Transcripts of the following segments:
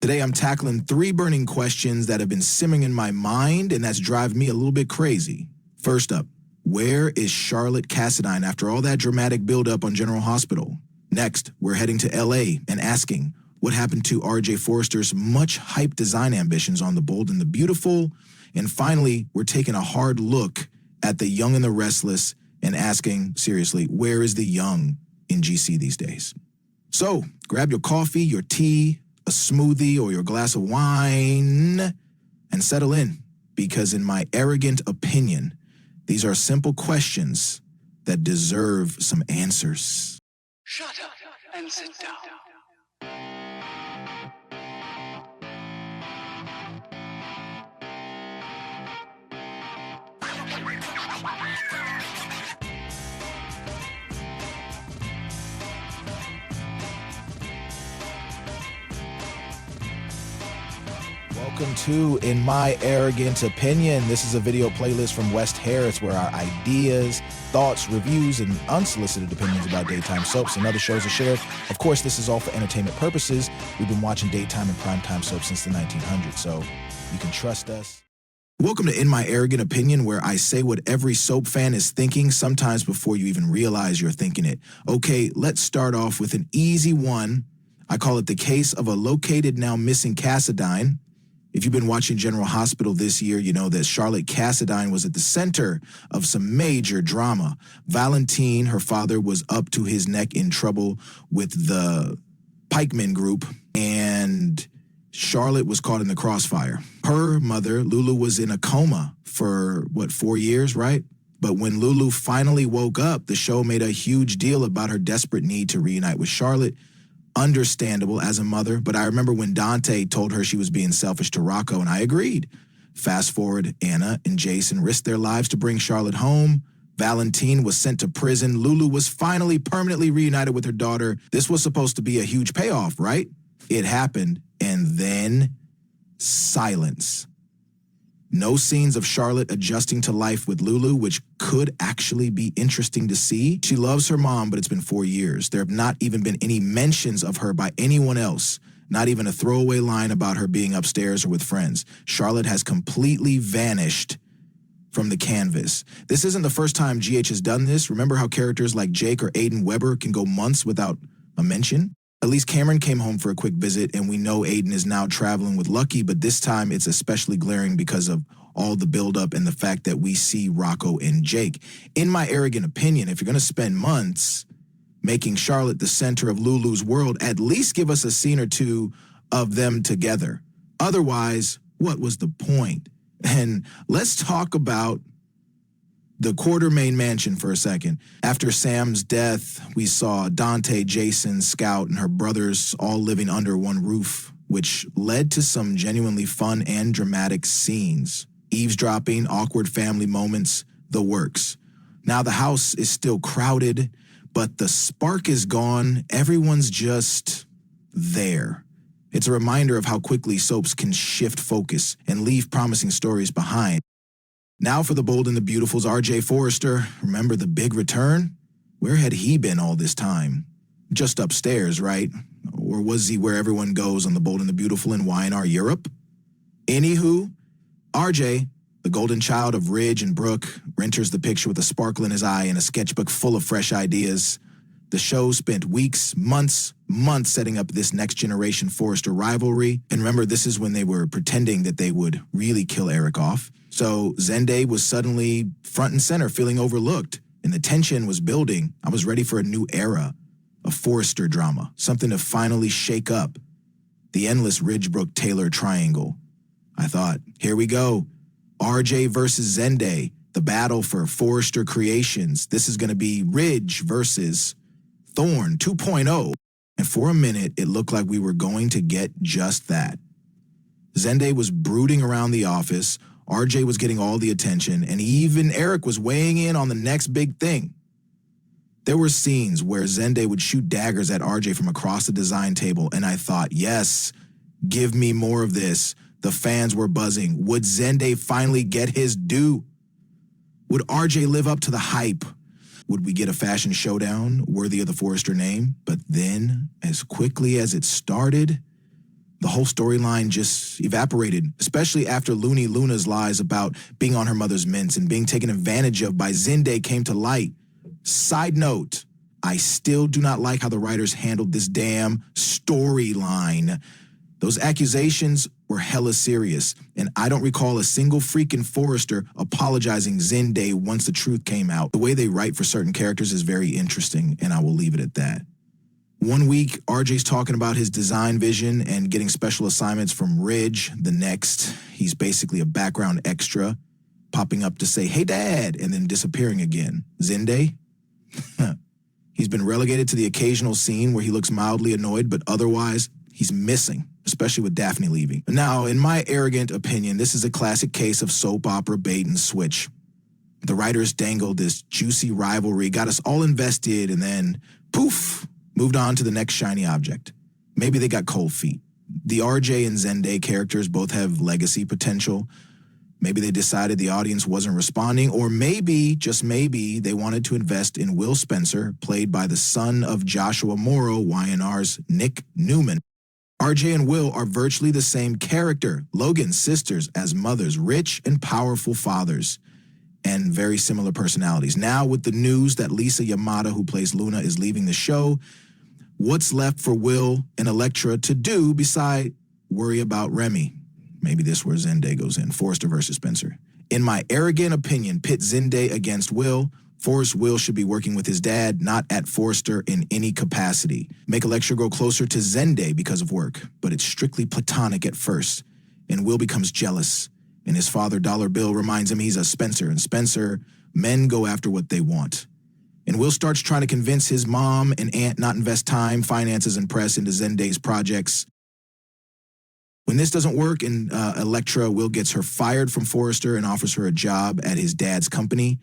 Today I'm tackling 3 burning questions that have been simmering in my mind and that's driving me a little bit crazy. First up, where is Charlotte Cassadine after all that dramatic buildup on General Hospital? Next, we're heading to LA and asking what happened to RJ Forrester's much hyped design ambitions on The Bold and the Beautiful. And finally, we're taking a hard look at The Young and the Restless and asking, seriously, where is the young in GC these days? So, grab your coffee, your tea, a smoothie, or your glass of wine, and settle in, because in my arrogant opinion, these are simple questions that deserve some answers. Shut up and sit down. Welcome to In My Arrogant Opinion. This is a video playlist from West Harris where our ideas, thoughts, reviews, and unsolicited opinions about daytime soaps and other shows are shared. Of course, this is all for entertainment purposes. We've been watching daytime and primetime soaps since the 1900s, so you can trust us. Welcome to In My Arrogant Opinion, where I say what every soap fan is thinking, sometimes before you even realize you're thinking it. Okay, let's start off with an easy one. I call it the case of a located now missing Cassadine. If you've been watching General Hospital this year, you know that Charlotte Cassadine was at the center of some major drama. Valentine, her father, was up to his neck in trouble with the pikemen group, and Charlotte was caught in the crossfire. Her mother, Lulu, was in a coma for, 4 years, right? But when Lulu finally woke up, the show made a huge deal about her desperate need to reunite with Charlotte. Understandable as a mother, but I remember when Dante told her she was being selfish to Rocco, and I agreed. Fast forward, Anna and Jason risked their lives to bring Charlotte home. Valentine was sent to prison. Lulu was finally permanently reunited with her daughter. This was supposed to be a huge payoff, right? It happened, and then silence. No scenes of Charlotte adjusting to life with Lulu, which could actually be interesting to see. She loves her mom, but it's been 4 years. There have not even been any mentions of her by anyone else, not even a throwaway line about her being upstairs or with friends. Charlotte has completely vanished from the canvas. This isn't the first time GH has done this. Remember how characters like Jake or Aiden Weber can go months without a mention? At least Cameron came home for a quick visit, and we know Aiden is now traveling with Lucky, but this time it's especially glaring because of all the buildup and the fact that we see Rocco and Jake. In my arrogant opinion, if you're going to spend months making Charlotte the center of Lulu's world, at least give us a scene or two of them together. Otherwise, what was the point? And let's talk about the Quartermain Mansion for a second. After Sam's death, we saw Dante, Jason, Scout, and her brothers all living under one roof, which led to some genuinely fun and dramatic scenes. Eavesdropping, awkward family moments, the works. Now the house is still crowded, but the spark is gone. Everyone's just there. It's a reminder of how quickly soaps can shift focus and leave promising stories behind. Now for The Bold and the Beautiful's RJ Forrester. Remember the big return? Where had he been all this time? Just upstairs, right? Or was he where everyone goes on The Bold and the Beautiful in Y&R Europe? Anywho, RJ, the golden child of Ridge and Brooke, enters the picture with a sparkle in his eye and a sketchbook full of fresh ideas. The show spent weeks, months setting up this next generation Forrester rivalry. And remember, this is when they were pretending that they would really kill Eric off. So Zende was suddenly front and center, feeling overlooked, and the tension was building. I was ready for a new era, a Forrester drama, something to finally shake up the endless Ridgebrook-Taylor triangle. I thought, here we go. RJ versus Zende, the battle for Forrester creations. This is going to be Ridge versus Thorne 2.0. And for a minute, it looked like we were going to get just that. Zende was brooding around the office, RJ was getting all the attention, and even Eric was weighing in on the next big thing. There were scenes where Zende would shoot daggers at RJ from across the design table, and I thought, yes, give me more of this. The fans were buzzing. Would Zende finally get his due? Would RJ live up to the hype? Would we get a fashion showdown worthy of the Forrester name? But then, as quickly as it started, The whole storyline just evaporated, especially after Looney Luna's lies about being on her mother's mints and being taken advantage of by Zende came to light. Side note, I still do not like how the writers handled this damn storyline. Those accusations were hella serious, and I don't recall a single freaking Forrester apologizing Zende once the truth came out. The way they write for certain characters is very interesting, and I will leave it at that. One week, RJ's talking about his design vision and getting special assignments from Ridge. The next, he's basically a background extra, popping up to say, "Hey, Dad," and then disappearing again. Zende? He's been relegated to the occasional scene where he looks mildly annoyed, but otherwise, he's missing, especially with Daphne leaving. Now, in my arrogant opinion, this is a classic case of soap opera bait and switch. The writers dangled this juicy rivalry, got us all invested, and then, poof, moved on to the next shiny object. Maybe they got cold feet. The RJ and Zende characters both have legacy potential. Maybe they decided the audience wasn't responding, or maybe, just maybe, they wanted to invest in Will Spencer, played by the son of Joshua Morrow, YNR's Nick Newman. RJ and Will are virtually the same character, Logan's sisters as mothers, rich and powerful fathers, and very similar personalities. Now, with the news that Lisa Yamada, who plays Luna, is leaving the show, what's left for Will and Elektra to do beside worry about Remy? Maybe this is where Zende goes in, Forrester versus Spencer. In my arrogant opinion, pit Zende against Will. Forrest Will should be working with his dad, not at Forrester in any capacity. Make Elektra grow closer to Zende because of work, but it's strictly platonic at first. And Will becomes jealous, and his father, Dollar Bill, reminds him he's a Spencer, and Spencer, men go after what they want. And Will starts trying to convince his mom and aunt not invest time, finances, and press into Zende's projects. When this doesn't work and Elektra, Will gets her fired from Forrester and offers her a job at his dad's company.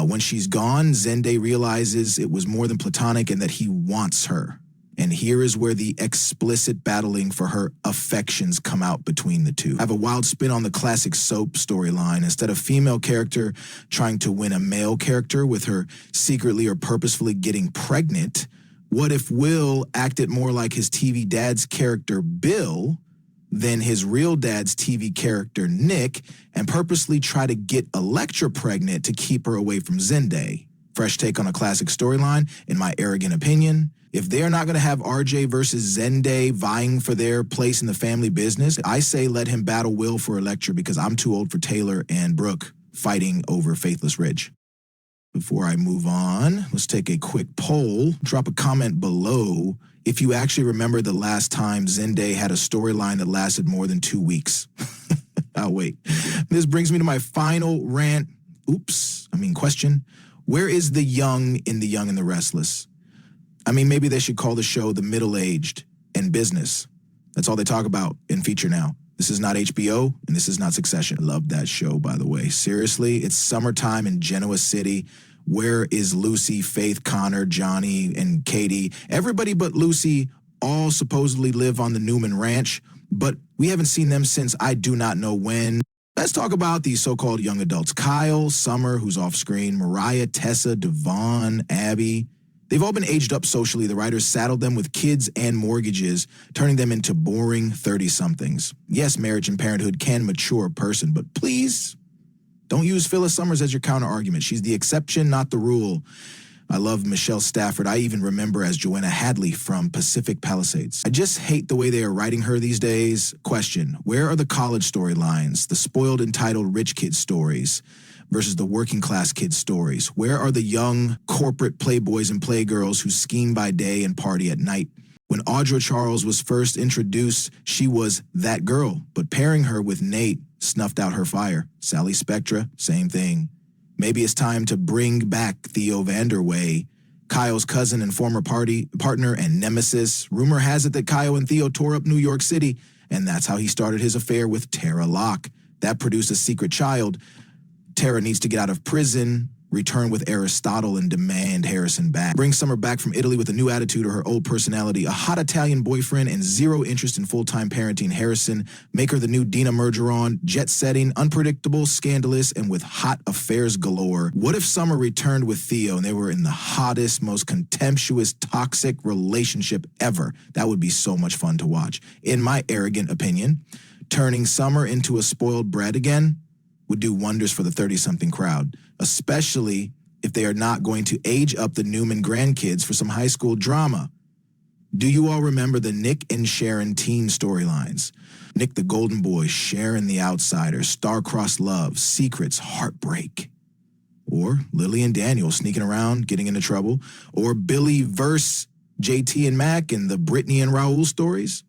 When she's gone, Zende realizes it was more than platonic and that he wants her. And here is where the explicit battling for her affections come out between the two. I have a wild spin on the classic soap storyline. Instead of female character trying to win a male character with her secretly or purposefully getting pregnant, what if Will acted more like his TV dad's character, Bill, than his real dad's TV character, Nick, and purposely try to get Elektra pregnant to keep her away from Zende? Fresh take on a classic storyline, in my arrogant opinion. If they're not going to have RJ versus Zende vying for their place in the family business, I say let him battle Will for Elektra because I'm too old for Taylor and Brooke fighting over Faithless Ridge. Before I move on, let's take a quick poll. Drop a comment below if you actually remember the last time Zende had a storyline that lasted more than 2 weeks. I'll wait. This brings me to my final rant. Question. Where is the young in The Young and the Restless? Maybe they should call the show The Middle-Aged and Business. That's all they talk about and feature now. This is not HBO, and this is not Succession. I love that show, by the way. Seriously, it's summertime in Genoa City. Where is Lucy, Faith, Connor, Johnny, and Katie? Everybody but Lucy all supposedly live on the Newman Ranch, but we haven't seen them since I do not know when. Let's talk about these so-called young adults. Kyle, Summer, who's off screen, Mariah, Tessa, Devon, Abby. They've all been aged up socially. The writers saddled them with kids and mortgages, turning them into boring 30-somethings. Yes, marriage and parenthood can mature a person, but please don't use Phyllis Summers as your counter-argument. She's the exception, not the rule. I love Michelle Stafford. I even remember as Joanna Hadley from Pacific Palisades. I just hate the way they are writing her these days. Question, where are the college storylines, the spoiled, entitled rich kid stories versus the working class kid stories? Where are the young corporate playboys and playgirls who scheme by day and party at night? When Audra Charles was first introduced, she was that girl, but pairing her with Nate snuffed out her fire. Sally Spectra, same thing. Maybe it's time to bring back Theo Vanderway, Kyle's cousin and former partner and nemesis. Rumor has it that Kyle and Theo tore up New York City, and that's how he started his affair with Tara Locke. That produced a secret child. Tara needs to get out of prison. return with Aristotle and demand Harrison back. Bring Summer back from Italy with a new attitude or her old personality, a hot Italian boyfriend, and zero interest in full-time parenting Harrison. Make her the new Dina Mergeron, jet-setting, unpredictable, scandalous, and with hot affairs galore. What if Summer returned with Theo and they were in the hottest, most contemptuous, toxic relationship ever? That would be so much fun to watch. In my arrogant opinion, turning Summer into a spoiled brat again would do wonders for the 30-something crowd, especially if they are not going to age up the Newman grandkids for some high school drama. Do you all remember the Nick and Sharon teen storylines? Nick the golden boy, Sharon the outsider, star-crossed love, secrets, heartbreak. Or Lily and Daniel sneaking around, getting into trouble. Or Billy versus JT and Mac and the Brittany and Raul stories.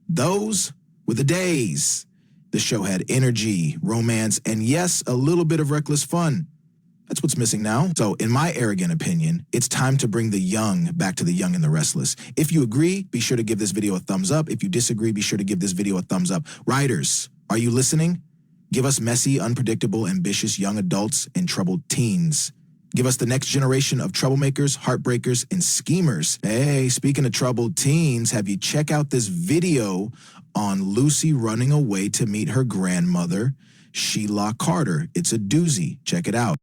Those were the days. The show had energy, romance, and yes, a little bit of reckless fun. That's what's missing now. So, in my arrogant opinion, it's time to bring the young back to The Young and the Restless. If you agree, be sure to give this video a thumbs up. If you disagree, be sure to give this video a thumbs up. Writers, are you listening? Give us messy, unpredictable, ambitious young adults and troubled teens. Give us the next generation of troublemakers, heartbreakers, and schemers. Hey, speaking of troubled teens, have you checked out this video on Lucy running away to meet her grandmother, Sheila Carter? It's a doozy. Check it out.